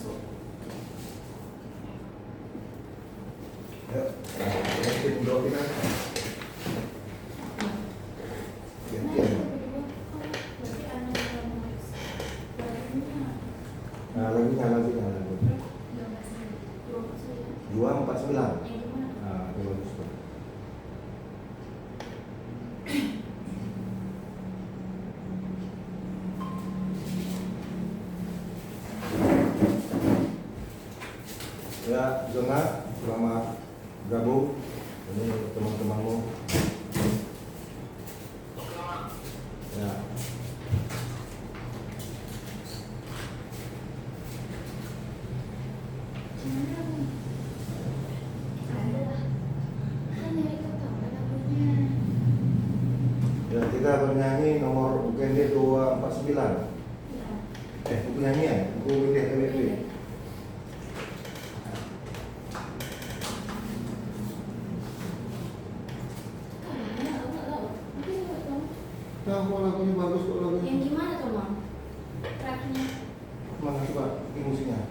masuk. Ya, mungkin dua kita. Nah, lagi nyala. 249. Nah, itu bagus tuh. Ya, Zona, selamat gabung. Ini teman-temanmu. Ya. Ya, kita bernyanyi nomor UKND 249. Buku nyanyian, buku TWP. Tahu lagunya bagus kok lagunya. Yang gimana tuh, Mam? Tracknya? Mana coba bikin musiknya?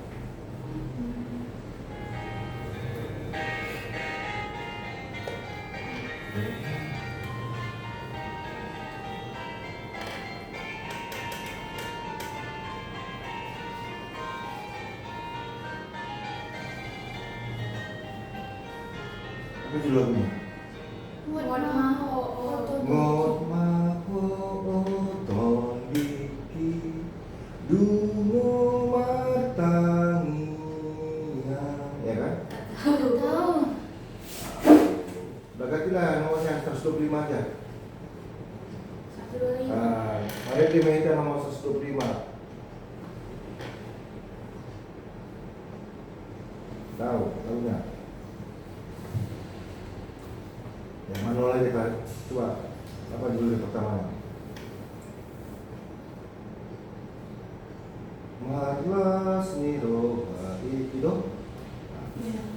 Apa judul lagunya? Ngot maho Ngot maho oton biki dungo martangia, ya kan? Tahu. Udah gantilah nomornya 125 aja. 125. Mari diminta nomor 125. Tahunya. Yang mana lagi kan? Coba apa judul yang pertama? Marlas niro ikido.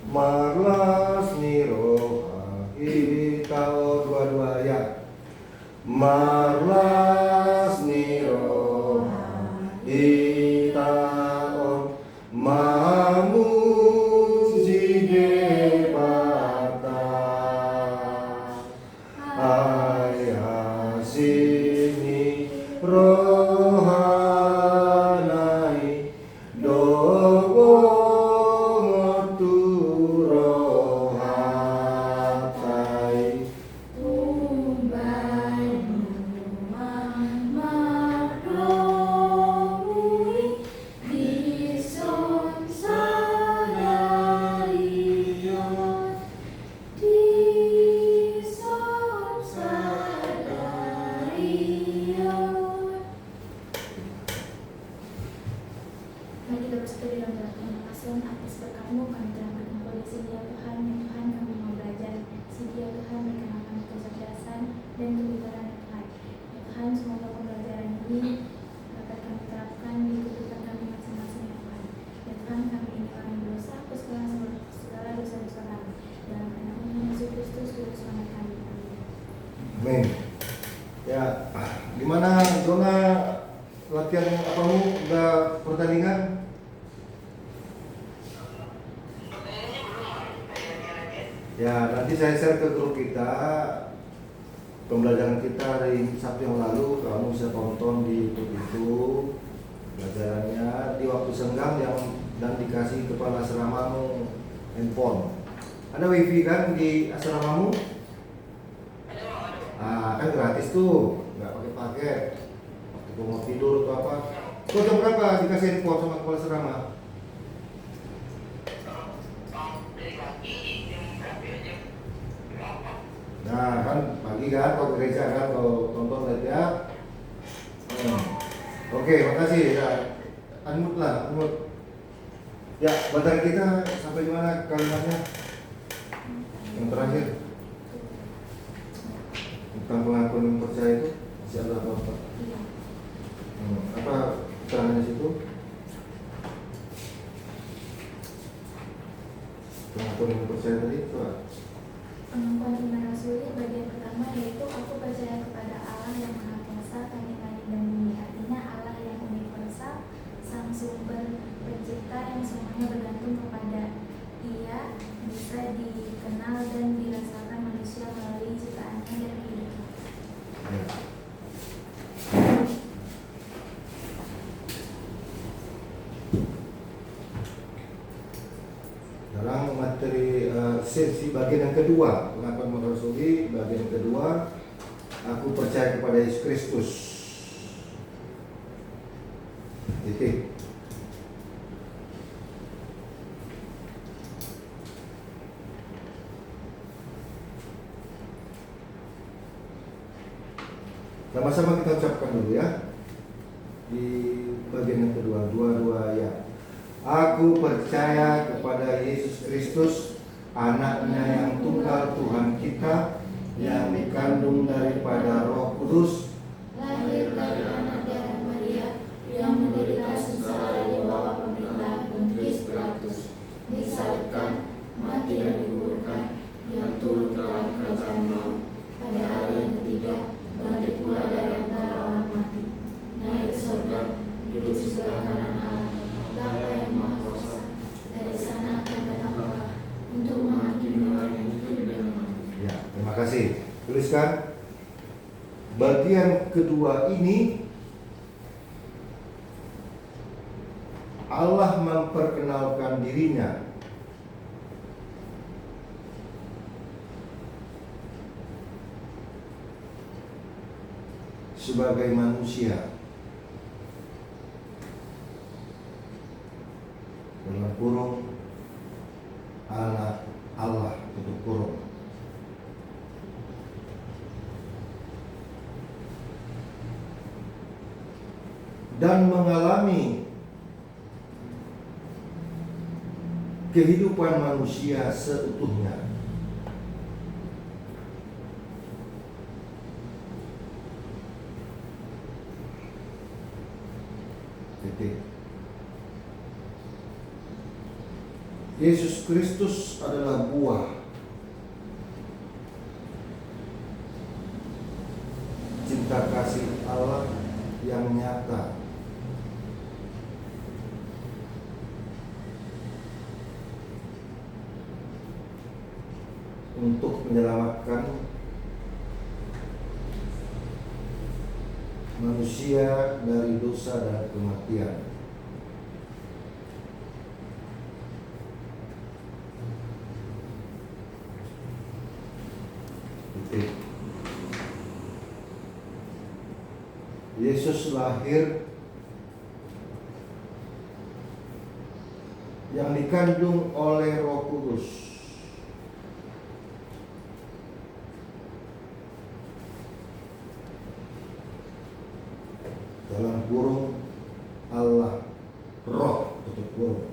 Marlas niro itao dua-dua ya. Marlas niro itao mamu jide bata ayasini rohanai dogo tu rohatai Mari kita bersatu di dalam terima kasih atas berkat-Mu kami telah berkumpul di sini ya Tuhan. Ya Tuhan, kami mau belajar sini ya Tuhan, berikan kami kecerdasan dan kebenaran ya Tuhan. Ya Tuhan, semoga pembelajaran ini dapat kami terapkan di kehidupan kami masing-masing ya Tuhan. Ya Tuhan, kami ini orang yang berdosa, hapuskanlah segala dosa-dosa kami. Dalam nama Yesus Kristus, Juru Selamat kami. Amin. Amin. Ya, gimana Zona latihan apamu? Udah pertandingan? Ya, nanti saya share ke grup kita pembelajaran kita dari Sabtu yang lalu. Kamu bisa tonton di YouTube itu pelajarannya di waktu senggang yang dan dikasih kepala asramamu handphone. Ada wifi kan di asramamu? Kan gratis tuh, nggak pakai-pakai. Waktu mau tidur atau apa? Kau jam berapa dikasih handphone sama kepala asrama? Nah kan pagi kan kau gereja kan kau tonton lihat ya. Oke, makasih ya. Unmute lah, unmute. Ya, materi kita sampai di mana kalimatnya? Yang terakhir tentang pengakuan yang percaya itu masih ada apa-apa? Apa keterangannya situ? Pengakuan yang percaya tadi itu apa? Pengakuan iman rasuli bagian pertama yaitu aku percaya kepada Allah yang Maha Kuasa, langit dan bumi. Artinya Allah yang universal, sang sumber pencipta yang bisa dikenal dan dirasakan manusia melalui ciptaannya dan kehidupan. Ya. Sekarang materi sesi bagian yang kedua, pengakuan merasuli bagian kedua, aku percaya kepada Yesus Kristus. Titik. Sama-sama kita ucapkan dulu ya. Di bagian yang kedua, dua-dua ya. Aku percaya kepada Yesus Kristus, anaknya yang tunggal Tuhan kita, yang dikandung daripada Roh Kudus, Lahir dari anak darah Maria, yang menderita sengsara di bawah pemerintahan Pontius Pilatus, disalibkan, mati dan dikuburkan, yang turun ke dalam kerajaan maut, pada hari yang ketiga bangkit pula dari antara orang mati, naik ke surga, duduk di sebelah kanan Allah, Bapa yang Maha Kuasa. Dari sana akan datang Allah untuk menghakimi orang yang hidup dan mati. ya, terima kasih. Tuliskan bagian kedua ini, Allah memperkenalkan dirinya sebagai manusia, dalam kurung anak Allah, tutup kurung. Dan mengalami kehidupan manusia seutuhnya. Titik. Yesus Kristus adalah buah cinta kasih Allah yang nyata untuk menyelamatkan manusia dari dosa dan kematian. Titik. Yesus lahir yang dikandung oleh Roh Kudus. Dalam kurung Allah, Roh, tutup kurung.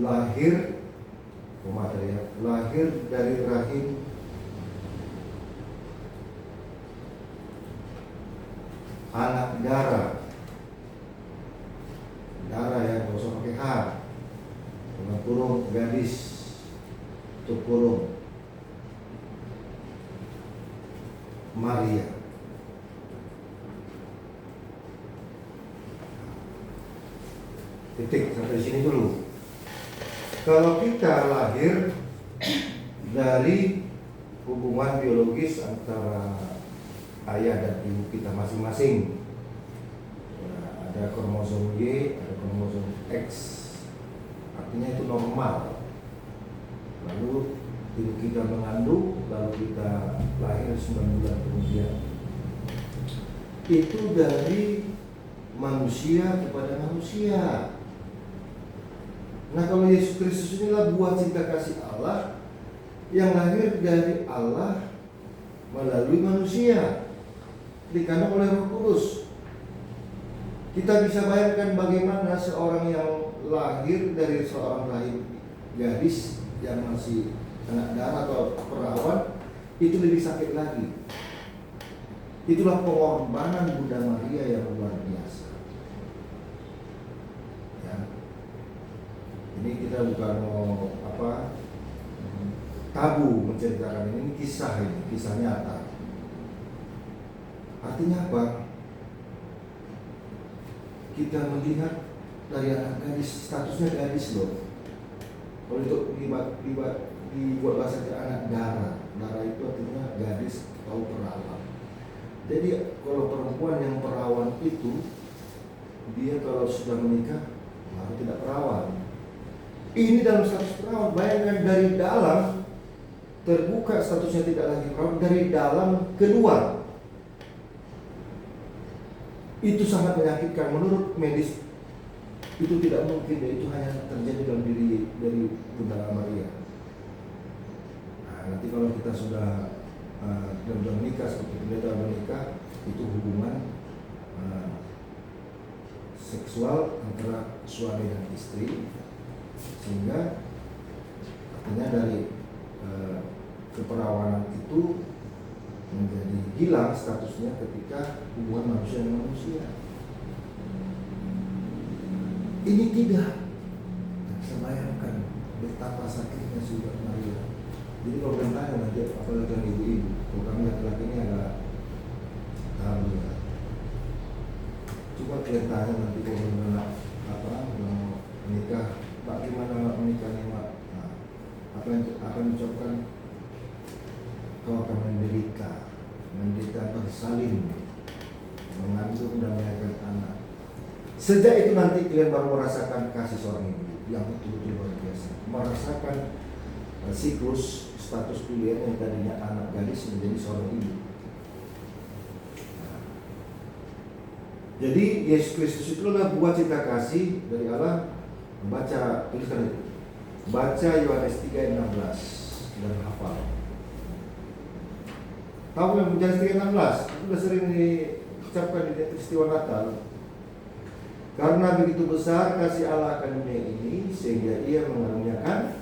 Lahir, lahir dari rahim anak darah yang gak usah pakai H, dalam kurung gadis, tutup kurung Maria. Titik, sampai di sini dulu. Kalau kita lahir dari hubungan biologis antara ayah dan ibu kita masing-masing, ya, ada kromosom Y, ada kromosom X, artinya itu normal. Lalu ibu kita mengandung, lalu kita lahir 9 bulan kemudian. Itu dari manusia kepada manusia. Nah, kalau Yesus Kristus inilah buah cinta kasih Allah yang lahir dari Allah melalui manusia, dikandung oleh Roh Kudus. Kita bisa bayangkan bagaimana seorang yang lahir dari seorang rahim gadis yang masih anak darah atau perawan, itu lebih sakit lagi. Itulah pengorbanan Bunda Maria yang luar biasa. Ya. Ini kita bukan mau tabu menceritakan ini kisah nyata. Artinya apa? kita melihat dari anak gadis, statusnya gadis loh. Kalau itu dibuat bahasa ke anak dara itu artinya gadis atau perawan. Jadi kalau perempuan yang perawan itu, dia kalau sudah menikah baru tidak perawan. Ini dalam status perawan. Bayangkan dari dalam terbuka statusnya tidak lagi perawan, dari dalam keluar. Itu sangat menyakitkan. Menurut medis itu tidak mungkin, itu hanya terjadi dalam diri dari Bunda Maria. Nah, nanti kalau kita sudah menikah, seperti pendeta menikah, itu hubungan seksual antara suami dan istri, sehingga artinya dari keperawanan itu menjadi hilang statusnya ketika hubungan manusia dengan manusia. Ini tidak bisa bayangkan betapa sakitnya Bunda Maria. Jadi kalau tanya nanti apalagi dengan ibu-ibu, kalau kami laki-laki ini agak tahu ya. Coba kita tanya nanti kalau mau menikah, Pak gimana menikahnya Pak? Nah, apa yang akan diucapkan? Kau akan menderita bersalin, mengandung dan melahirkan anak. Sejak itu nanti kalian baru merasakan kasih seorang ibu yang betul-betul luar biasa. Merasakan siklus status pilihan yang tadinya anak gadis menjadi seorang ibu. Jadi Yesus Kristus itu adalah buah cinta kasih dari Allah. Baca, tuliskan itu. Baca Yohanes 3:16 dan hafal. Tahu yang Yohanes 3:16? Itu sudah sering diucapkan di peristiwa Natal. Karena begitu besar kasih Allah akan dunia ini, sehingga Ia mengaruniakan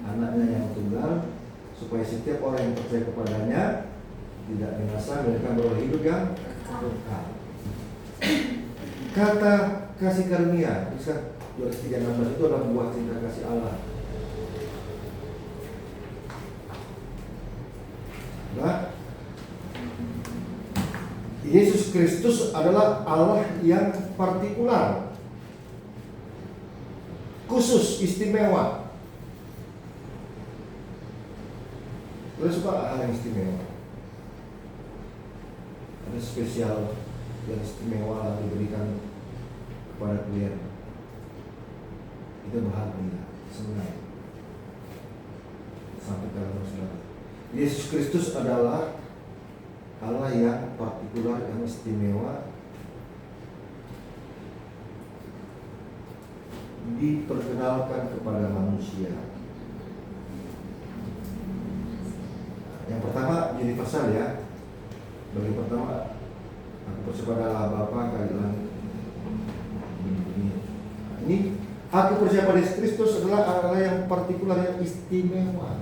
anaknya yang tunggal, supaya setiap orang yang percaya kepadanya tidak binasa, melainkan beroleh hidup yang kekal. Kata kasih karunia, bisa Yohanes 3:16 itu adalah buah cinta kasih Allah. Nah, Yesus Kristus adalah Allah yang partikular, khusus, istimewa. Kalian suka hal yang istimewa? Ada spesial yang istimewa diberikan kepada kalian. Kita bahagia, senang. Sampai kalau saudara, Yesus Kristus adalah Allah yang partikular, yang istimewa, diperkenalkan kepada manusia. Yang pertama universal ya. Bagi pertama, aku percaya pada Allah Bapa kali langit. Ini aku percaya pada Yesus Kristus adalah Allah yang partikular, yang istimewa.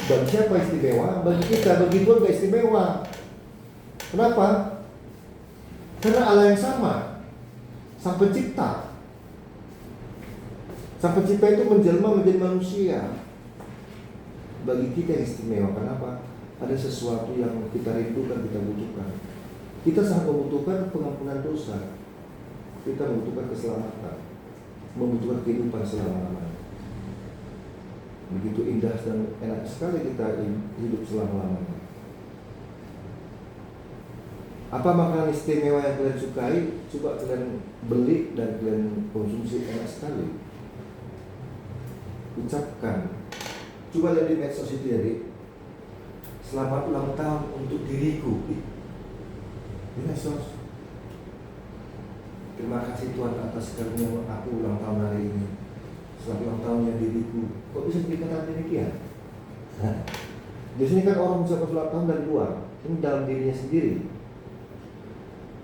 Bagi siapa istimewa? Bagi kita. Bagi Tuhan gak istimewa. Kenapa? Karena Allah yang sama, Sang Pencipta. Sang Pencipta itu menjelma menjadi manusia. Bagi kita yang istimewa. Kenapa? Ada sesuatu yang kita rindukan, kita butuhkan. Kita sangat membutuhkan pengampunan dosa. Kita membutuhkan keselamatan, membutuhkan kehidupan selama-lamanya. Begitu indah dan enak sekali kita hidup selama-lamanya. Apa makanan istimewa yang kalian sukai? Coba kalian beli dan kalian konsumsi, enak sekali. Ucapkan. Coba lihat di medsos itu ya, Dik. Selamat ulang tahun untuk diriku. Di medsos. Terima kasih Tuhan atas karunia aku ulang tahun hari ini. Selamat ulang tahunnya diriku. Kok bisa dikatakan demikian? Biasanya kan orang mengucapkan ulang tahun dari luar. Ini dalam dirinya sendiri.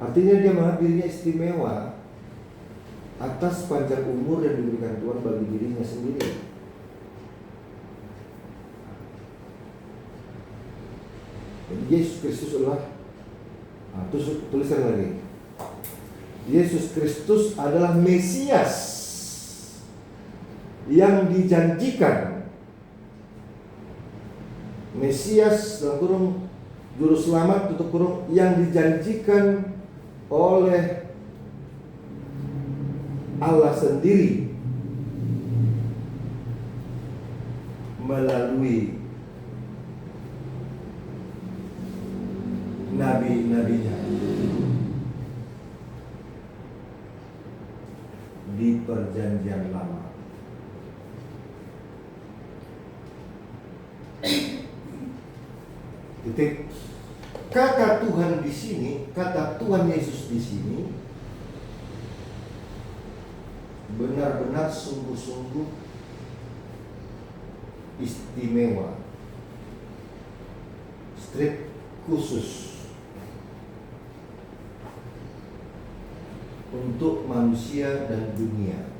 Artinya dia menganggap dirinya istimewa atas panjang umur yang diberikan Tuhan bagi dirinya sendiri. Yesus Kristus adalah, tuliskan lagi. Yesus Kristus adalah Mesias yang dijanjikan. Mesias dalam kurung juru selamat tutup kurung yang dijanjikan oleh Allah sendiri melalui nabi-nabinya di perjanjian lama. Titik. Kata Tuhan di sini, kata Tuhan Yesus di sini benar-benar sungguh-sungguh istimewa, strict, khusus untuk manusia dan dunia.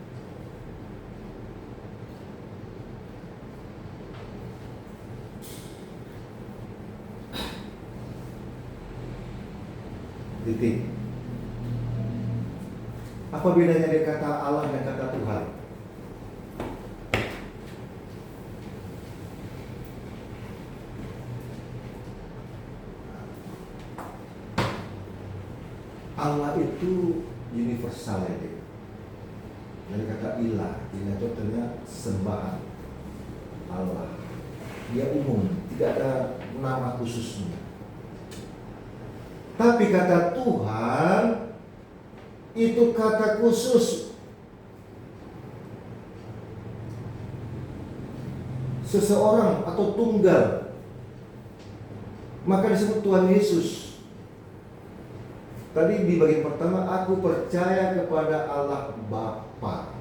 Titik. Apa bedanya dari kata Allah dan kata Tuhan? Allah itu universal ya, Dek. Dari kata ilah itu artinya sembahan Allah. Dia umum, tidak ada nama khususnya. Tapi kata Tuhan itu kata khusus. Seseorang atau tunggal. Maka disebut Tuhan Yesus. Tadi di bagian pertama, aku percaya kepada Allah Bapa.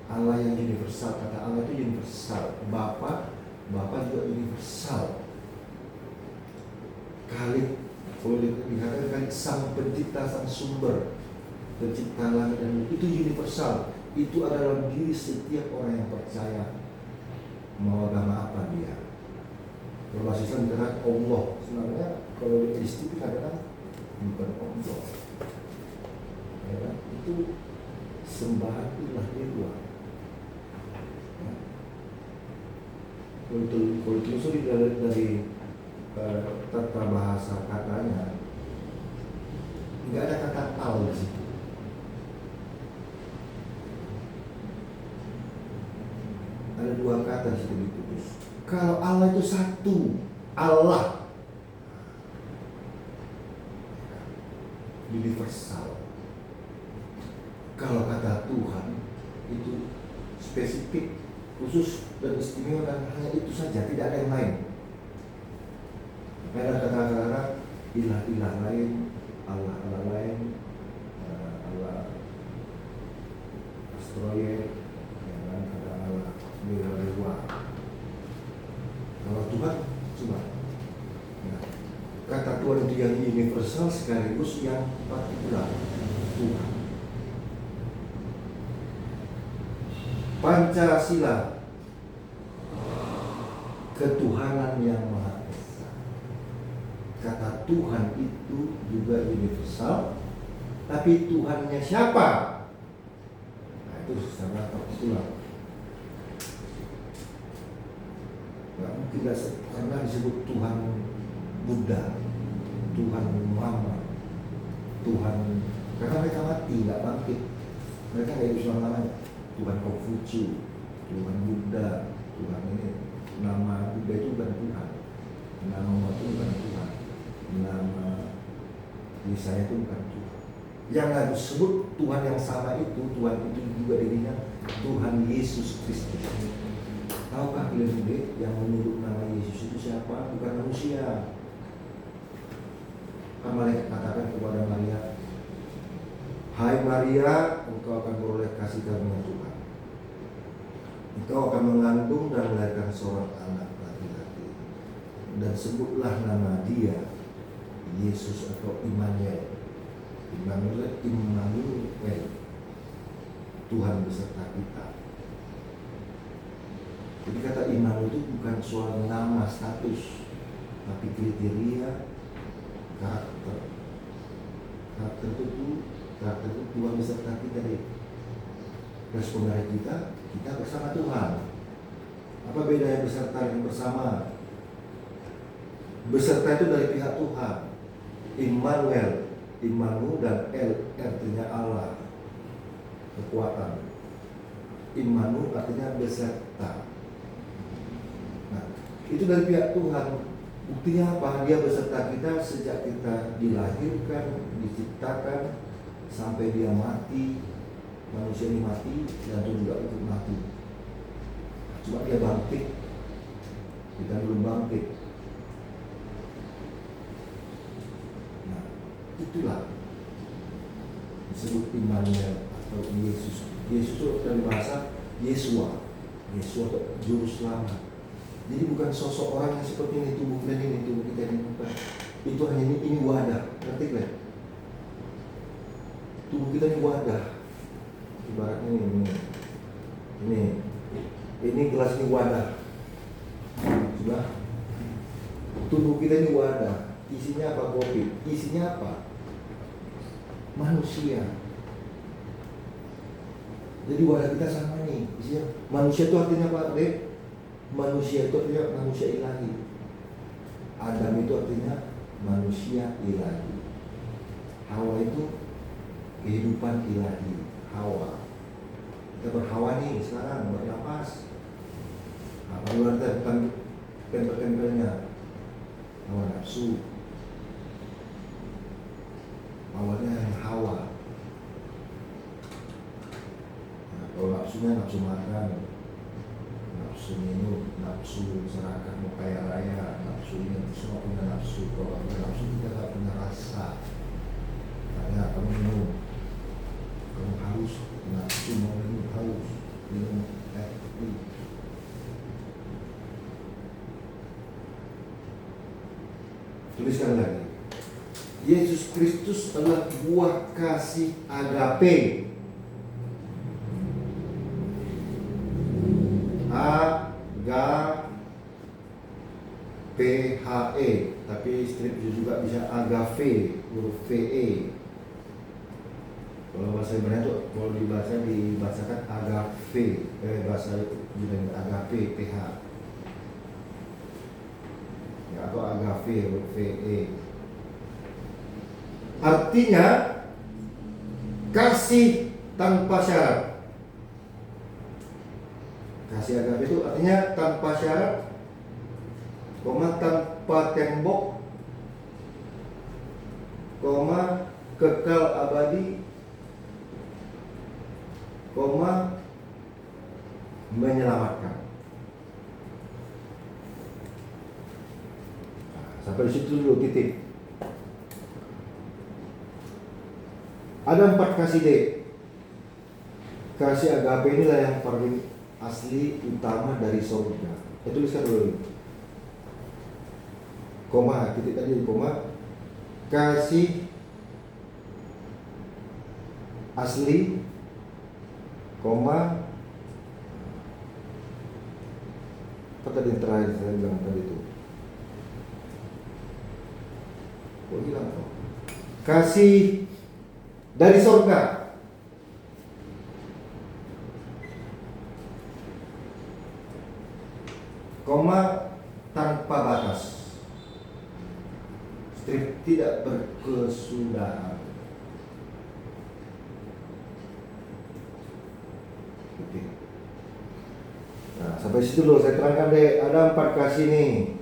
Allah yang universal, kata Allah itu universal. Bapa juga universal. Kali, kalau dikatakan kali sang pencipta, sang sumber, pencipta langit dan bumi, itu universal. Itu adalah diri setiap orang yang percaya. Mau agama apa dia. Kalau bahasa Islam dikatakan Allah. Sebenarnya kalau di istilah dikatakan bukan Allah. Ya, kan? Itu sembahan ilah dewa. Ya. Kalau ditelusuri dari tata bahasa katanya, nggak ada kata al di situ. Ada dua kata di situ ditulis. Kalau Allah itu satu, Allah universal. Kalau kata Tuhan itu spesifik, khusus dan istimewa dan hanya itu saja, tidak ada yang lain. Ada kata-kata ilah-ilah lain, Allah lain, Allah Astroye, ada Allah dewa. Kalau Tuhan cuma kata Tuhan itu yang universal sekaligus yang partikular, Tuhan. Pancasila, ketuhanan yang Maha Esa. Kata Tuhan itu juga universal, tapi Tuhannya siapa? Nah, itu secara partikular. Nggak mungkin karena disebut Tuhan Buddha, Tuhan Muhammad, Tuhan, karena mereka mati, nggak bangkit. Mereka nggak hidup selama-lamanya. Tuhan Konghucu, Tuhan Buddha, Tuhan ini. Nama Buddha itu bukan Tuhan, nama Muhammad itu bukan Tuhan, nama Yesaya itu bukan Tuhan. Yang harus disebut Tuhan yang sama itu, Tuhan itu juga dirinya Tuhan Yesus Kristus. Tahukah kalian yang menyebut nama Yesus itu siapa? Bukan manusia. Kan malaikat katakan kepada Maria, hai Maria, engkau akan beroleh kasih karunia Tuhan. Engkau akan mengandung dan melahirkan seorang anak laki-laki, dan sebutlah nama dia Yesus atau Immanuel. Immanuel, Tuhan beserta kita. Jadi kata Immanuel itu bukan soal nama, status, tapi kriteria, karakter. Karakter itu Tuhan beserta kita. Respon dari kita bersama Tuhan. Apa bedanya beserta dengan bersama? Beserta itu dari pihak Tuhan. Immanuel dan El artinya Allah. kekuatan. Immanuel artinya beserta. Nah, itu dari pihak Tuhan. Buktinya apa? Dia beserta kita sejak kita dilahirkan, diciptakan, sampai dia mati. Manusia ini mati dan Tuhan juga ikut mati. Cuma dia bangkit, kita belum bangkit. Nah, itulah disebut Immanuel atau Yesus. Yesus itu dari bahasa Yesua. Yesua itu juru selamat. Jadi bukan sosok orang yang seperti ini, tubuh kita ini, tubuh kita ini, bukan. Itu hanya ini wadah, ngerti kan? Tubuh kita ini wadah. Ibaratnya ini gelas ini wadah. Sudah. Tubuh kita ini wadah. Isinya apa? Kopi. Isinya apa? Manusia. Jadi wadah kita sama nih. Isinya manusia itu artinya apa, Dek? Manusia itu artinya manusia ilahi. Adam itu artinya manusia ilahi. Hawa itu kehidupan ilahi. Hawa. Kita berhawa nih sekarang, bernapas. Apa luar bukan tempel-tempelnya. Hawa nafsu. Awalnya hanya hawa. Nah, kalau nafsunya nafsu makan, nafsu minum, nafsu serakah mau kaya raya, nafsu ini semua punya nafsu. Kalau ada nafsu kita nggak punya rasa. Karena kamu minum, kamu haus, nafsu mau minum haus, minum ini. Tuliskan lagi. Yesus Kristus adalah buah kasih agape. A-G-P-H-E, tapi strip juga bisa agave, huruf V-E. Kalau bahasa Ibrani itu kalau dibacakan agave, bahasa Yunani agape, PH. Ya, atau agave, huruf V-E. Artinya kasih tanpa syarat. Kasih agape itu artinya tanpa syarat, tanpa tembok, kekal abadi, menyelamatkan. Sampai di situ dulu titik. Ada 4 kasih D. Kasih agape inilah yang paling asli utama dari surga. Tuliskan dulu. Koma, titik tadi koma. Kasih asli, koma. Apa tadi yang terakhir saya bilang tadi itu? Kok hilang? Kasih dari surga. Koma tanpa batas. Strip tidak berkesudahan. Oke. Nah, sampai situ dulu saya terangkan deh. Ada 4 kasih nih.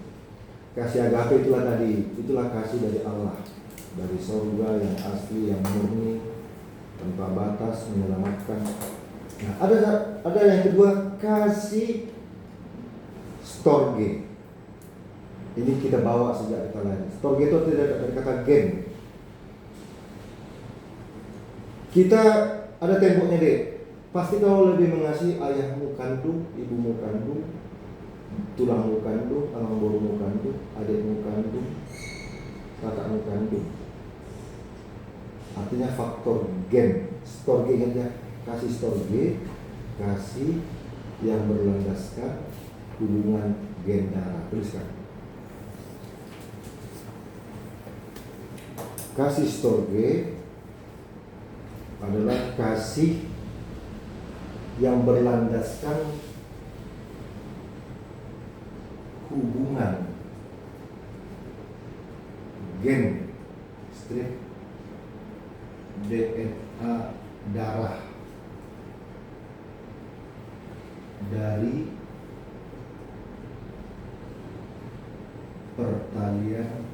Kasih agape itulah tadi. Itulah kasih dari Allah. Dari surga yang asli, yang murni, tanpa batas, menyelamatkan. Nah, ada yang kedua, kasih storge. Ini kita bawa sejak kita lahir. Storge itu tidak dari kata gen. Kita ada temboknya deh. Pasti kau lebih mengasihi ayahmu kandung, ibumu kandung, tulangmu kandung, alang borumu kandung, adikmu kandung, kakakmu kandung. Artinya faktor gen. Storge aja. Kasih storge, kasih yang berlandaskan hubungan gen darah. Tuliskan. Kasih storge adalah kasih yang berlandaskan hubungan gen, strip, DNA darah. dari pertalian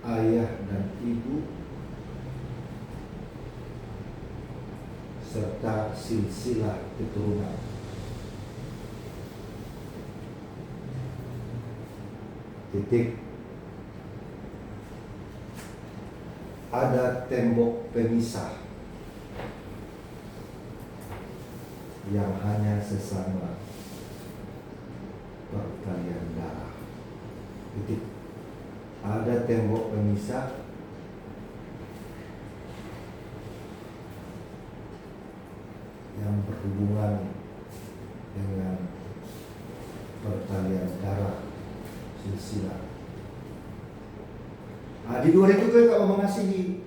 ayah dan ibu serta silsilah keturunan. Titik. Ada tembok pemisah yang hanya sesama pertalian darah. Titik. Ada tembok pemisah yang berhubungan dengan pertalian darah silsilah. Di luar itu kalian gak mau mengasihi.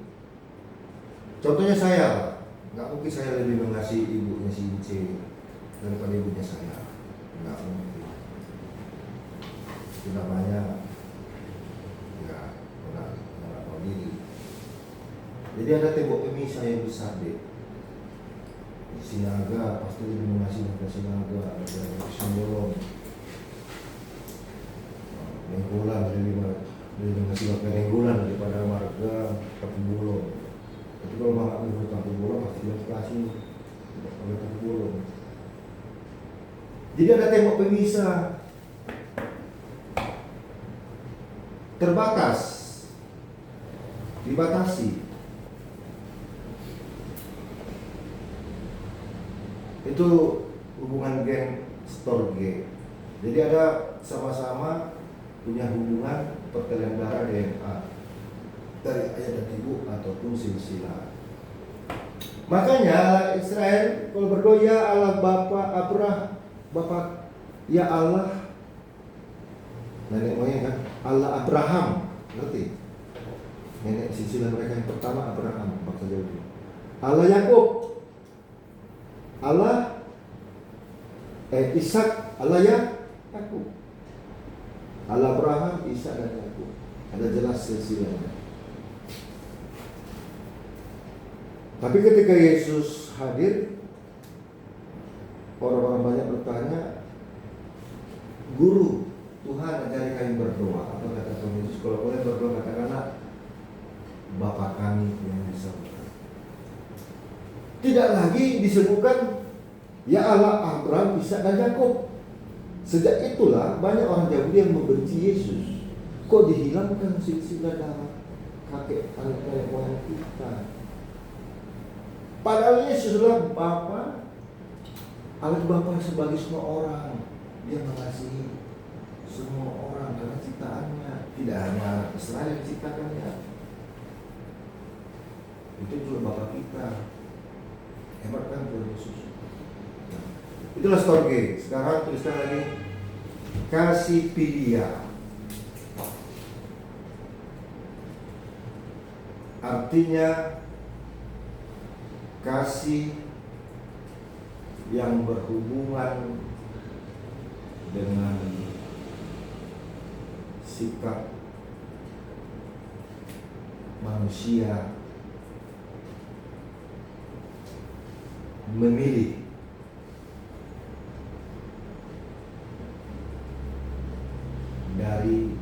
Contohnya saya, gak mungkin saya lebih mengasihi ibunya si C daripada ibunya saya. Gak mungkin. Itu namanya menolak diri. Jadi ada tembok pemisah yang besar deh. Sinaga pasti lebih mengasihi Sinaga, ada Simbolon. Nenggolan lebih mengasihi Nenggolan daripada marga Tapubulong. Tapi kalau marga Tapubulong pasti dia kasih oleh Tapubulong. Jadi ada tembok pemisah terbatas, dibatasi. Itu hubungan geng Storge. Jadi ada sama-sama punya hubungan pertalian darah DNA dari ayah dan ibu ataupun silsilah. Makanya Israel kalau berdoa ya Allah Bapa Bapa ya Allah nenek moyang kan Allah Abraham, ngerti? Nenek silsilah mereka yang pertama Abraham, bangsa Yahudi. Allah Yakub, Allah Ishak, Allah Yakub. Allah Abraham, Ishak dan Yakub. Ada jelas silsilahnya. Tapi ketika Yesus hadir, orang-orang banyak bertanya, Guru, Tuhan ajari kami berdoa. Apa kata Tuhan Yesus? Kalau kalian berdoa katakanlah Bapa kami yang di surga. Tidak lagi disebutkan ya Allah Abraham, Ishak dan Yakub. Sejak itulah banyak orang Yahudi yang membenci Yesus. Kok dihilangkan silsilah darah kakek moyang kita? Padahal Yesus adalah Bapa, Allah Bapa sebagai semua orang. Dia mengasihi semua orang karena ciptaannya, tidak hanya Israel yang diciptakannya. Itu juga Bapa kita. Hebat kan Tuhan Yesus. Nah, itulah storge. Sekarang tuliskan lagi Kasipilia. Artinya kasih yang berhubungan dengan sikap manusia memilih dari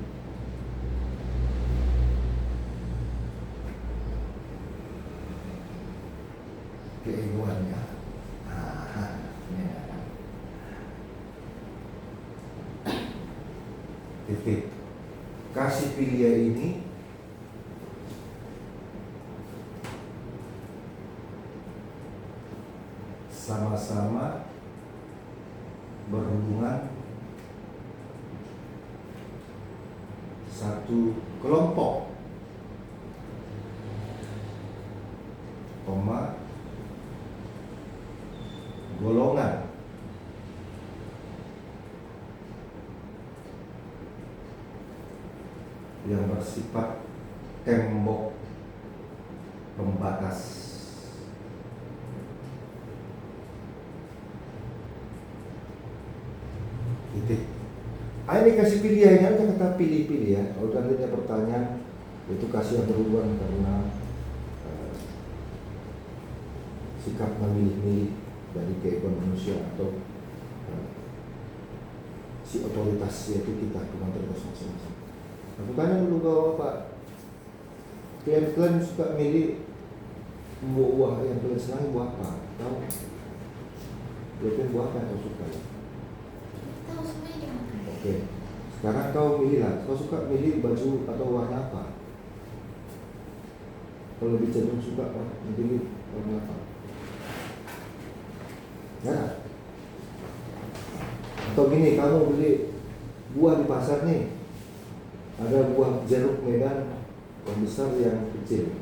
keegoannya. Titik. Kasih pilia ini sama-sama berhubungan satu kelompok, golongan. Yang bersifat tembok pembatas. Titik. Ini kasih pilihan, hanya kata pilih-pilih ya. Kalau tadinya pertanyaan itu kasih yang berhubungan karena sikap memilih-milih dari kehidupan manusia atau si otoritas, yaitu kita, bukan otoritas masing-masing. Aku tanya dulu ke Bapak, kalian suka milih buah yang kalian senang buah apa? Tahu? Kalian buah apa yang kau suka? Tahu semuanya dimakan. Oke. Sekarang kau milih lah. Kau suka milih baju atau warna apa? Kalau lebih cenderung suka pilih warna apa? Ya. Atau gini, kamu beli buah di pasar nih, ada buah jeruk Medan yang besar yang kecil.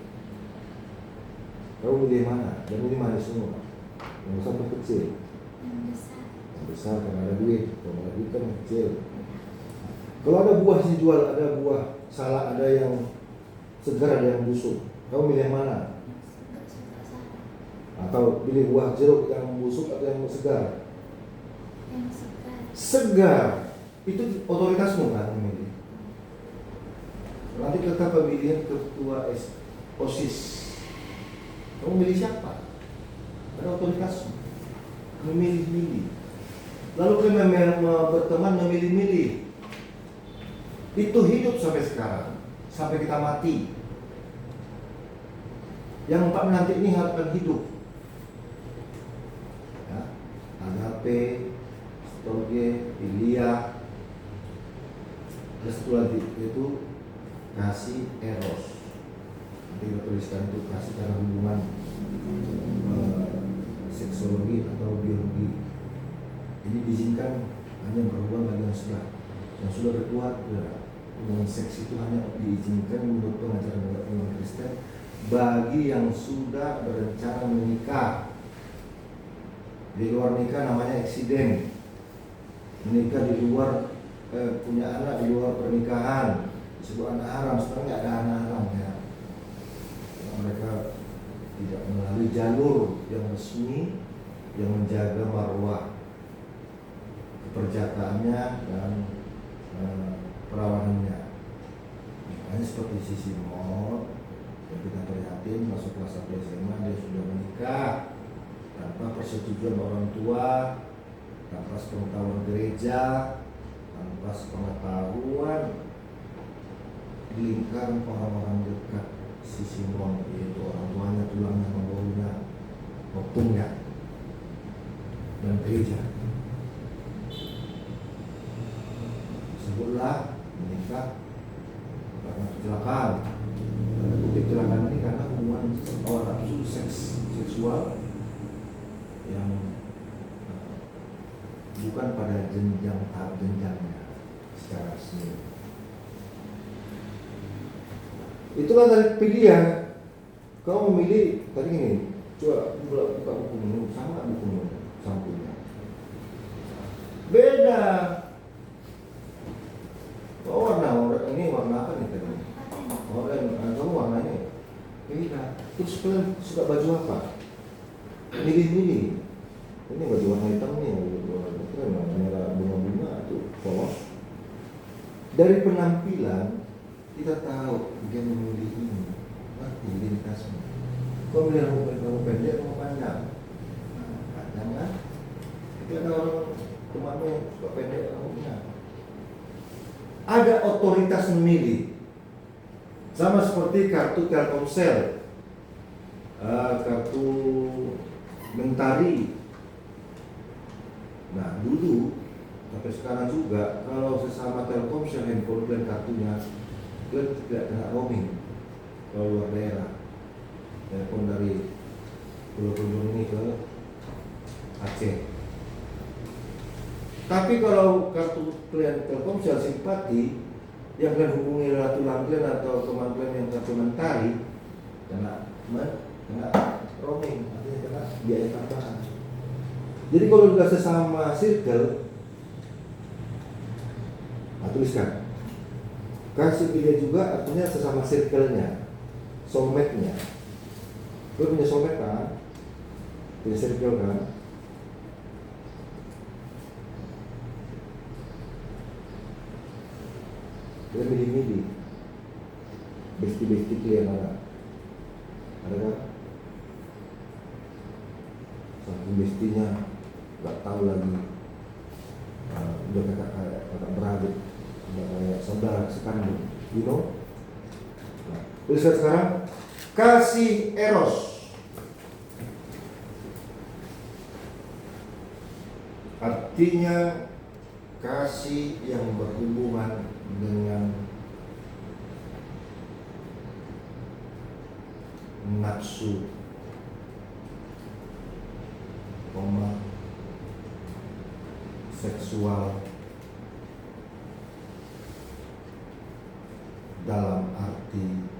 Kamu milih mana? Dan ini manis semua. Yang besar atau kecil? Yang besar. Yang besar karena ada duit. Kalau ada duit kan yang kecil. Kalau ada buah dijual, ada buah salak, ada yang segar, ada yang busuk. Kamu milih yang mana? Yang suka Atau pilih buah jeruk yang busuk atau yang segar? yang segar. Segar. Itu otoritasmu kan memilih. Nanti ketika pemilihan ketua OSIS, kamu milih siapa? Ada otoritasmu. Memilih-milih. Lalu kalian berteman memilih-milih. Itu hidup sampai sekarang, sampai kita mati. Yang empat menanti ini akan hidup. Ya, agape, storge, filia. Ada satu lagi yaitu kasih eros. Nanti kita tuliskan itu kasih karena hubungan seksologi atau biologi. Ini diizinkan hanya berhubungan bagi yang sudah berkeluarga. Hubungan seks itu hanya diizinkan menurut pengajaran agama Kristen bagi yang sudah berencana menikah. Di luar nikah namanya eksiden. Menikah di luar punya anak di luar pernikahan disebut anak haram. Sekarang nggak ada anak haram ya. Mereka tidak melalui jalur yang resmi yang menjaga marwah keperjakaannya dan perawanannya. Makanya seperti si Simon yang kita prihatin masuk kelas 1 SMA dia sudah menikah tanpa persetujuan orang tua, tanpa sepengetahuan gereja, tanpa sepengetahuan di lingkaran orang-orang dekat si Simon, yaitu orang tuanya, tulangnya, membarunya, opungnya, dan gereja. Sebutlah menikah karena kecelakaan. Tanda kutip kecelakaan ini karena hubungan awal nafsu seksual yang bukan pada tahap jenjangnya secara resmi. Itulah dari pilihan. Kau memilih tadi ini. Coba buka bukumu, sama bukumu sampulnya. Beda. Oh, warna ini warna apa nih tadi? Oranye. Kamu warnanya beda. Terus kalian suka baju apa? Milih-milih. Ini baju warna hitam nih, warna merah bunga-bunga itu polos. Dari penampilan kita tahu dia memilih ini. Ngerti identitasmu. Kau milih kamu pendek, kamu panjang. Panjang kan? Tapi ada orang temanmu yang suka pendek, kamu punya. Ada otoritas memilih. Sama seperti kartu Telkomsel, kartu Mentari. Nah dulu sampai sekarang juga kalau sesama Telkomsel handphone dan kartunya tidak kena roaming kalau luar daerah. Telepon dari Pulau ini ke Aceh. Tapi kalau kartu klien Telkomsel simpati yang kalian hubungi ratu kalian atau teman kalian yang kartu Mentari kena roaming, artinya kena biaya tambahan. Jadi kalau sudah sesama circle, tuliskan kasih pilih juga artinya sesama circle-nya, soulmate-nya. Gue punya soulmate kan, punya circle kan. Kita milih-milih besti-besti yang ada kan? saking bestinya nggak tahu lagi, udah kakak beradik, udah kayak saudara sekandung, you know. Nah, terus sekarang kasih eros, artinya kasih yang berhubungan dengan nafsu, seksual, dalam arti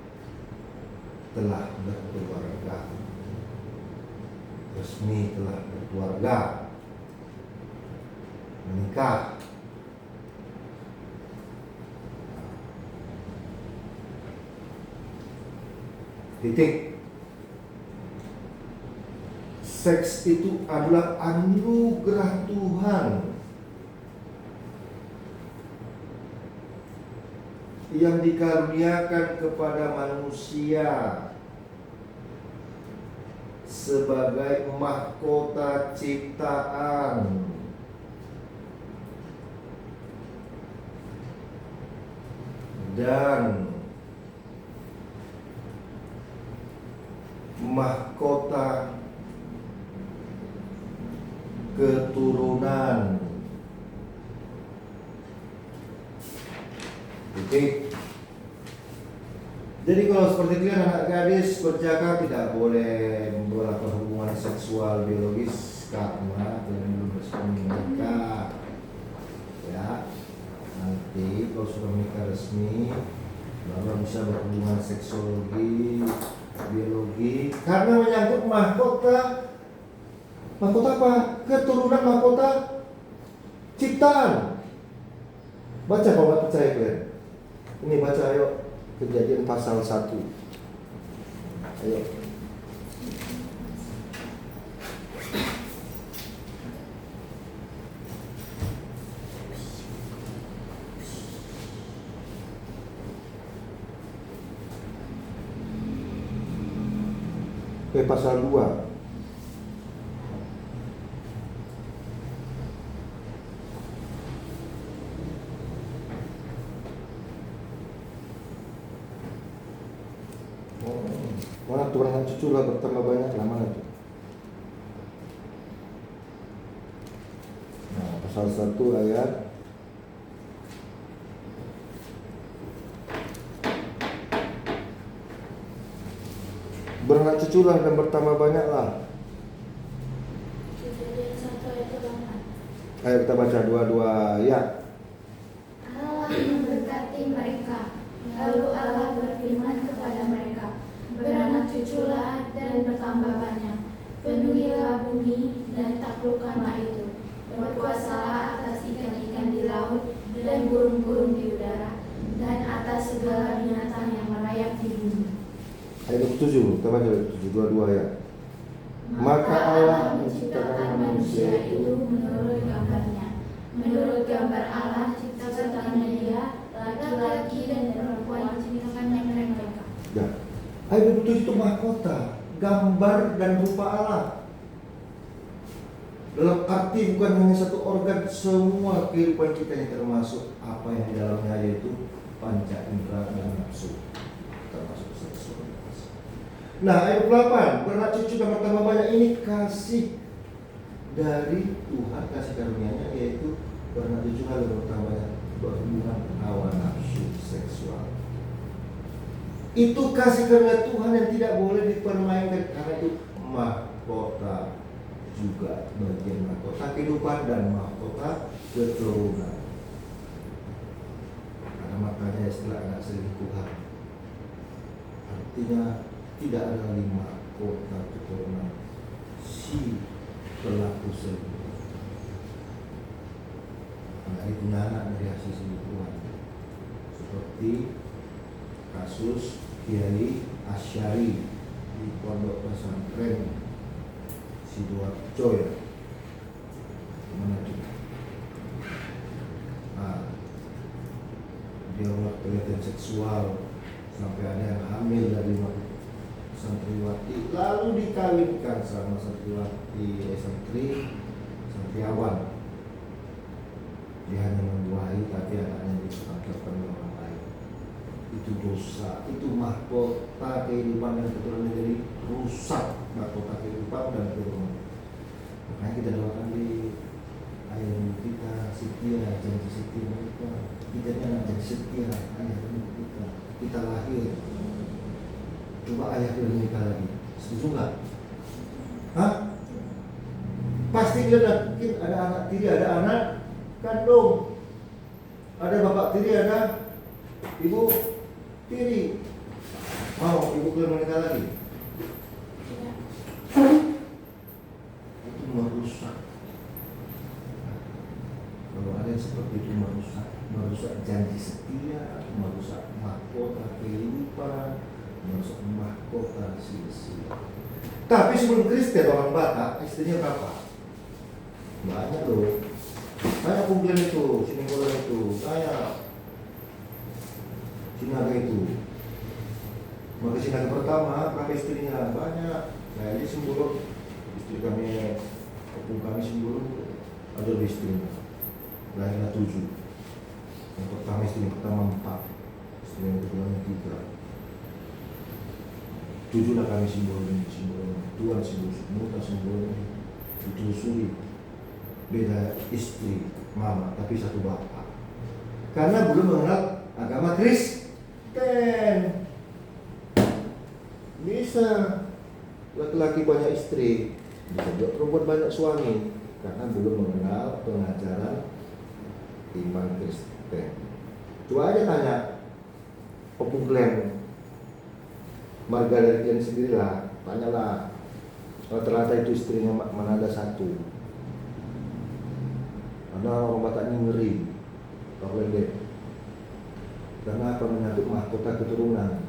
telah berkeluarga, resmi telah berkeluarga, menikah. Titik. Seks itu adalah anugerah Tuhan yang dikaruniakan kepada manusia sebagai mahkota ciptaan. Dan mahkota keturunan. Oke. Jadi kalau seperti itu kan anak gadis berjaga tidak boleh melakukan hubungan seksual biologis karena belum resmi menikah. Ya, nanti kalau sudah menikah resmi baru bisa berhubungan seksologi, biologi, karena menyangkut mahkota. Mahkota apa? Keturunan, mahkota ciptaan. Baca kalau nggak percaya kalian. Ini baca ayo, Kejadian pasal 1. Ayo. Pasal 2. Mana tuh anak cucu lah bertambah banyak lah, mana tuh? Nah, pasal 1 ayat beranak cucu lah dan bertambah banyak lah. Kejadian 1 ayat 8. Ayo kita baca dua-dua ya. Allah memberkati mereka, lalu Allah berfirman kepada mereka, beranak cuculah dan bertambah banyak, penuhilah bumi dan taklukkanlah itu, berkuasalah atas ikan-ikan di laut dan burung-burung di udara, dan atas segala binatang yang merayap di bumi. Ayat 7, kita baca 7, dua-dua ya. Maka Allah menciptakan manusia itu menurut gambarnya, menurut gambar Allah ciptakannya dia, laki-laki dan perempuan ciptakannya mereka. Ya. Ayat 7 itu mahkota, gambar dan rupa Allah. Dalam arti bukan hanya satu organ, semua kehidupan kita yang termasuk apa yang di dalamnya, yaitu panca indera dan nafsu, termasuk seksualitas. Nah, ayat 8, beranak cucu dan bertambah banyak, ini kasih dari Tuhan, kasih karunia-Nya, yaitu beranak cucu dan bertambah banyak, berhubungan hawa nafsu seksual. Itu kasih karunia Tuhan yang tidak boleh dipermainkan, karena itu mahkota juga, bagian mahkota kehidupan dan mahkota keturunan. Karena makanya istilah anak selingkuhan artinya tidak ada lagi mahkota keturunan si pelaku selingkuh. Anak itu anak dari hasil selingkuhan, seperti kasus Kiai Asyari di Pondok Pesantren Sidoarjo ya, mana itu? Nah, dia melakukan pelecehan seksual sampai ada yang hamil dari santriwati, lalu dikawinkan sama santriawan. Dia hanya membuahi, tapi anaknya diperangkatkan oleh orang lain. Itu dosa, itu mahkota kehidupan dan keturunan jadi rusak mahkota kehidupan dan keturunan. Makanya kita doakan di ayah kita setia, janji setia mereka. Kita ini anak janji setia, ayah kita. Kita lahir. Coba ayah kita menikah lagi, setuju nggak? Hah? Pasti dia yakin ada anak tiri, ada anak kandung, ada bapak tiri, ada ibu tiri. Mau ibu kalian menikah lagi? Itu merusak. Kalau ada yang seperti itu merusak janji setia, merusak mahkota kehidupan, merusak mahkota sia-sia. Tapi sebelum Kristen orang Batak istrinya berapa? Banyak loh. Banyak kumpulan itu, sininggolan itu, banyak Sinaga itu. Maka Sinaga pertama, berapa istrinya? Banyak. Nah ini Simbolon, istri kami, opung kami Simbolon, ada istrinya. Lahirnya 7. Yang pertama istri yang pertama 4, istri yang keduanya 3. 7 lah kami Simbolon, Tuhan Simbolon, muka Simbolon, ditelusuri. Beda istri, mama, tapi satu bapak. Karena belum mengenal agama Kristen. Bisa laki-laki banyak istri, bisa juga perempuan banyak suami, karena belum mengenal pengajaran iman Kristen. Coba aja tanya opung Glenn, marga dari Glenn sendirilah, tanyalah. Kalau ternyata itu istrinya mana ada satu. Ada orang Batak ini ngeri, kalau lihat. Karena apa? Menyangkut mahkota keturunan.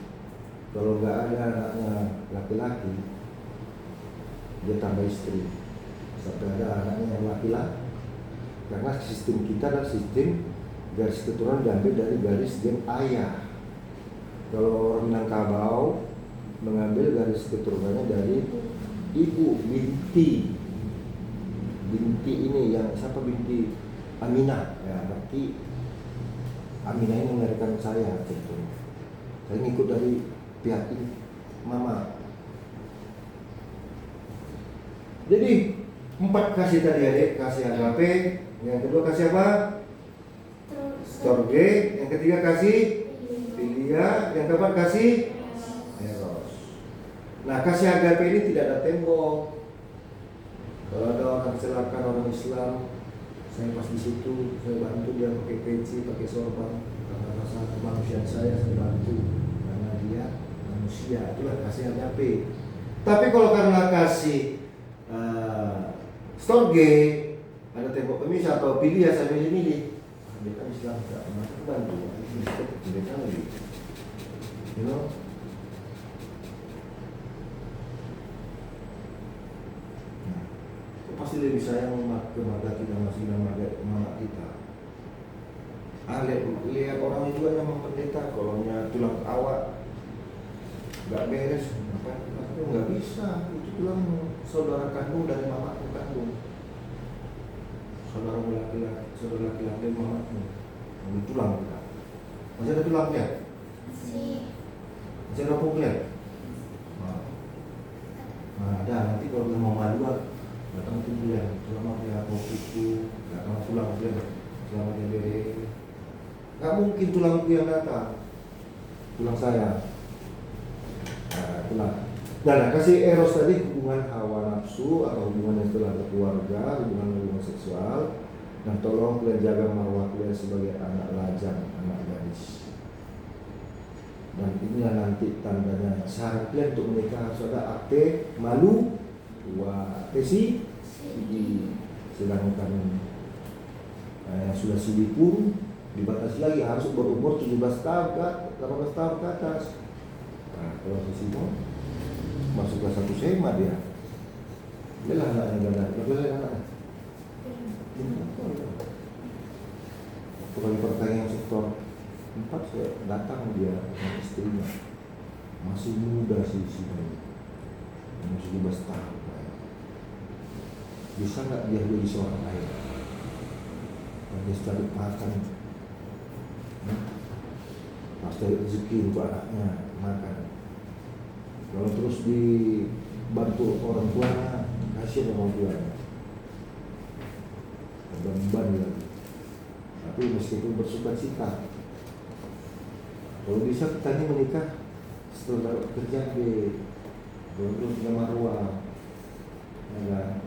Kalau nggak ada anaknya laki-laki, dia tambah istri. Sampai ada anaknya yang laki-laki. Karena sistem kita adalah sistem garis keturunan diambil dari garis gen ayah. Kalau orang Minangkabau mengambil garis keturunannya dari ibu, binti. Binti ini yang siapa binti? Aminah. Ya, berarti Aminah ini melahirkan saya. Gitu. Saya ngikut dari pihak ini, mama. Jadi 4 kasih tadi adik, kasih agape, yang kedua kasih apa? Storge, yang ketiga kasih filia, yang keempat kasih eros. Nah kasih agape ini tidak ada tembok. Kalau ada orang kecelakaan orang Islam, saya pas di situ, saya bantu dia pakai peci, pakai sorban, karena rasa kemanusiaan saya bantu, karena dia manusia, itulah kasih agape. Tapi kalau karena kasih storge, ada tembok pemisah atau pilih saya milih, dia kan Islam tidak pernah bantu, ini mereka lagi, you know. Pasti lebih sayang ke marga kita masih marga kita. Lihat orang itu hanya mempendeta, kalau tulang awak nggak beres, nggak bisa. Itu tulang saudara kandung dari mamaku kandung, saudara laki-laki dari mamaku. Itu tulang kita. Masih ada tulangnya? Masih ada pungklet? Nah, ada nanti kalau mau madu datang tuh dia, selama dia kopi itu, datang tulang dia, selama dia beri, nggak mungkin tulangku yang datang, tulang saya. Nah, tulang. Nah, kasih eros tadi hubungan hawa nafsu atau hubungan yang setelah berkeluarga, hubungan seksual, dan tolong kalian jaga marwah kalian sebagai anak lajang, anak gadis. Dan inilah nanti tandanya syarat kalian untuk menikah harus ada akte malu. Tesi sedangkan sudah sidi pun dibatasi lagi harus berumur 17 tahun ke 18 tahun ke atas. Nah, kalau sisi pun masuk ke 1 SMA dia. Dia lah anaknya ganda, berapa anaknya? Pokoknya pertanyaan sektor 4 datang dia dengan istrinya. masih muda sih sini, masih 12 tahun. Bisa nggak dia jadi seorang ayah? Dia cari makan, pasti rezeki untuk anaknya makan. Kalau terus dibantu orang tuanya, kasih orang tuanya, beban lagi. Tapi meskipun bersukacita, kalau bisa kita ini menikah setelah kerja di punya marwah, ya kan?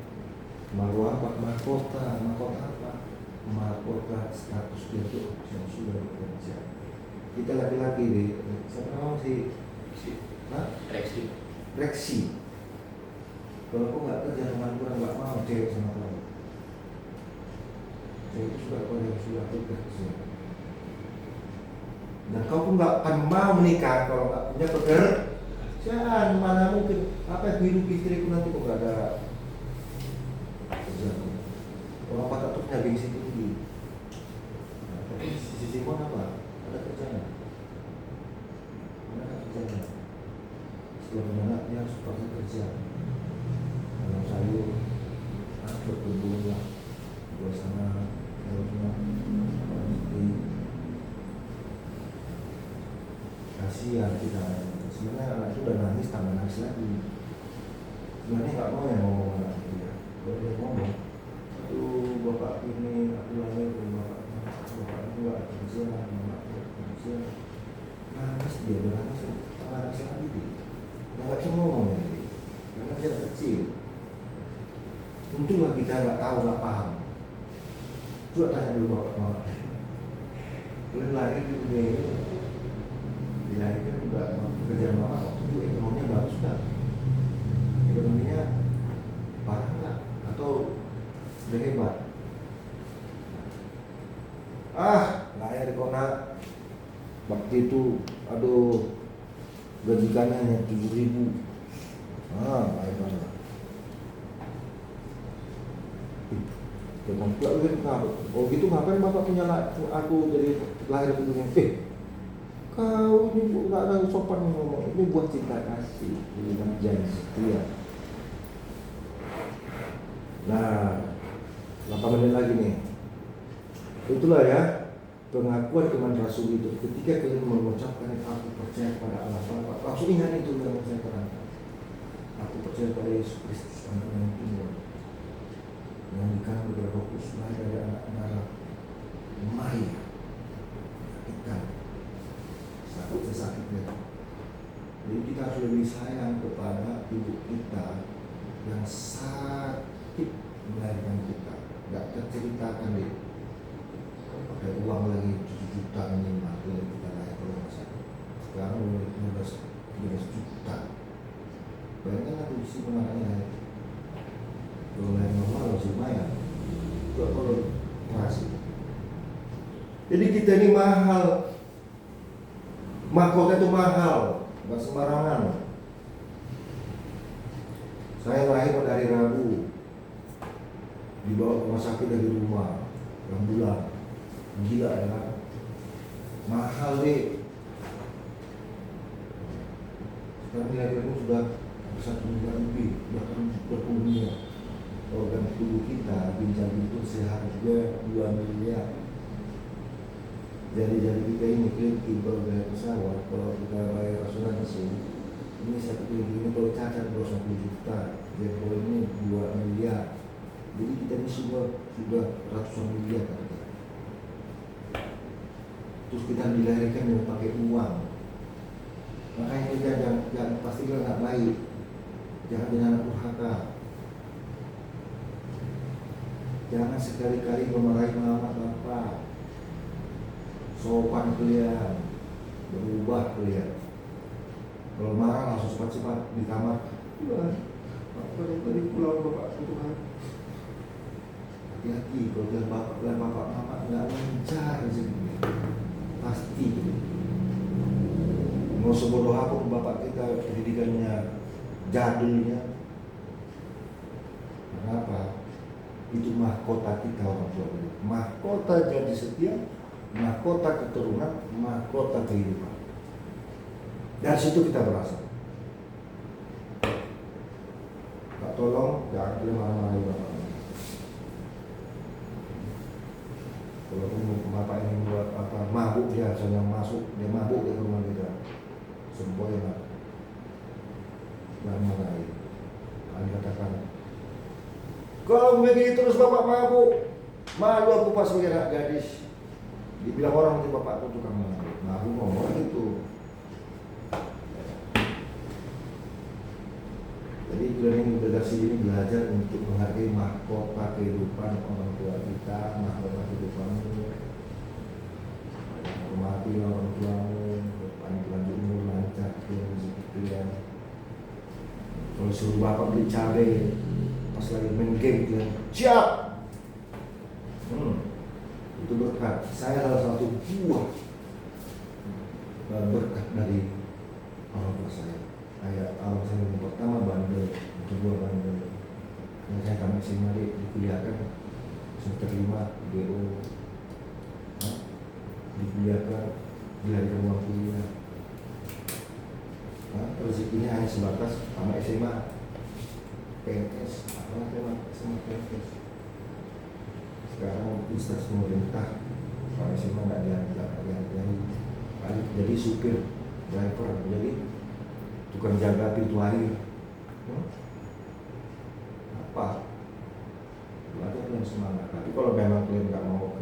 Marwah apa? Mahkota apa? Mahkota status dia tuh yang sudah bekerja. Kita laki-laki nih, siapa nama Reksi. Kalau aku nggak kerja sama aku nggak mau cewek sama kamu. Cewek itu sudah bekerja. Dan kau pun nggak akan mau menikah kalau nggak punya pekerjaan. Mana mungkin apa hidup istriku nanti kok nggak ada kerjaan. Orang Batak tuh punya gengsi tinggi. Nah, tapi sisi Simon apa? Ada kerjaan. Ada kerjaan. Setelah punya anak dia harus pakai kerja. Kalau sayur, berkebun lah, buat sana, harusnya kasihan kita. Sebenarnya anak itu udah nangis, tambah nangis lagi. Sebenarnya nggak mau yang ngomong anak dia. Kalau dia ngomong, aduh bapak ini, aku lahir dari bapak itu nggak kerja, mama kerja. Nangis dia, udah nangis lagi dia. Nggak bisa ngomong ya dia, karena dia kecil. Untunglah kita nggak tahu, nggak paham. Coba tanya dulu bapak mama. Kalau lahir di dunia ini, dilahirkan juga pekerjaan mama waktu itu ekonominya bagus kan? Ekonominya parah nggak? Atau udah hebat? Lahir kok nak. Waktu itu, aduh, gajikannya hanya 7.000. Lahir mana? Oh gitu, ngapain bapak punya aku jadi lahir di dunia? Kau ini nggak ada sopan ngomong, ini buat cinta kasih, ini janji setia. Nah, 8 menit lagi nih. Itulah ya pengakuan iman Rasul itu. Ketika kalian mengucapkan aku percaya pada Allah Bapa, langsung ingat itu yang saya terangkan. Aku percaya pada Yesus Kristus, Anak yang tunggal, yang dikandung oleh Roh Kudus dari anak darah Maria, menyakitkan sakit-sakitnya. Jadi kita harus lebih sayang kepada ibu kita yang sakit melahirkan kita. Gak terceritakan deh, pakai uang lagi 7 juta ini mati kita lahir kalau nggak sakit. Sekarang 13 juta. Bayangkan aku isi penangannya lahir. Kalau lahir normal harus lumayan. Kalau operasi. Jadi kita ini mahal. Mahkota itu mahal, nggak sembarangan. Saya lahir pada hari Rabu, dibawa ke rumah sakit dari rumah, ambulan, gila ya kan? Mahal nih. Sekarang nilai sudah 1 miliar lebih, bahkan berpunya. Organ tubuh kita, ginjal itu seharga 2 miliar. Jadi kita ini kelingking kalau bayar pesawat, kalau kita bayar asuransi, ini 1 kelingking ini kalau cacat 20 juta, jadi kalau ini 2 miliar. Jadi kita ini semua sudah ratusan miliar kan. Terus kita dilahirkan dengan pakai uang. Makanya kita jangan pastikan nggak baik, jangan jadi anak durhaka. Jangan sekali-kali memarahi mama bapak. Sopan kalian, berubah kalian. Kalau marah langsung cepat-cepat di kamar. Apa yang tadi pulang bapak itu kan? Hati-hati kalau dia bapak mama nggak lancar rezeki, pasti. Mau sebodoh apa bapak kita pendidikannya jadulnya. Kenapa? Itu mahkota kita orang tua. Mahkota jadi setia. Mahkota keturunan, mahkota kehidupan. Dari situ kita berasal. Pak tolong jangan boleh marah-marahi bapak. Kalau bapak ini buat apa mabuk dia, soalnya masuk dia mabuk ke rumah kita, semboyan lah. Jangan marahi. Kali katakan, kalau begini terus bapak mabuk, malu aku pas sebagai anak gadis. Dibilang orang nanti bapakku tukang mabuk. Nah, aku ngomong gitu. Jadi learning generasi ini belajar untuk menghargai mahkota kehidupan orang tua kita, mahkota kehidupanmu. Hormati orang tuamu, panjang umur, lancar, rezeki. Kalau suruh bapak beli cabai, pas lagi main game dia siap. Itu berkat. Saya salah satu buah berkat dari orang tua saya. Kayak orang saya yang pertama bandel, yang kedua bandel. Yang saya tamat SMA dikuliahkan, semester 5 DO, dikuliahkan, dilarikan uang kuliah. Rezekinya hanya sebatas tamat SMA, PNS, apalah SMA PNS. Sekarang instansi pemerintah, kalau SMA nggak dihargai, jadi supir, driver, jadi tukang jaga pintu air. Apa? Itu aja kalian semangat. Tapi kalau memang kalian nggak mau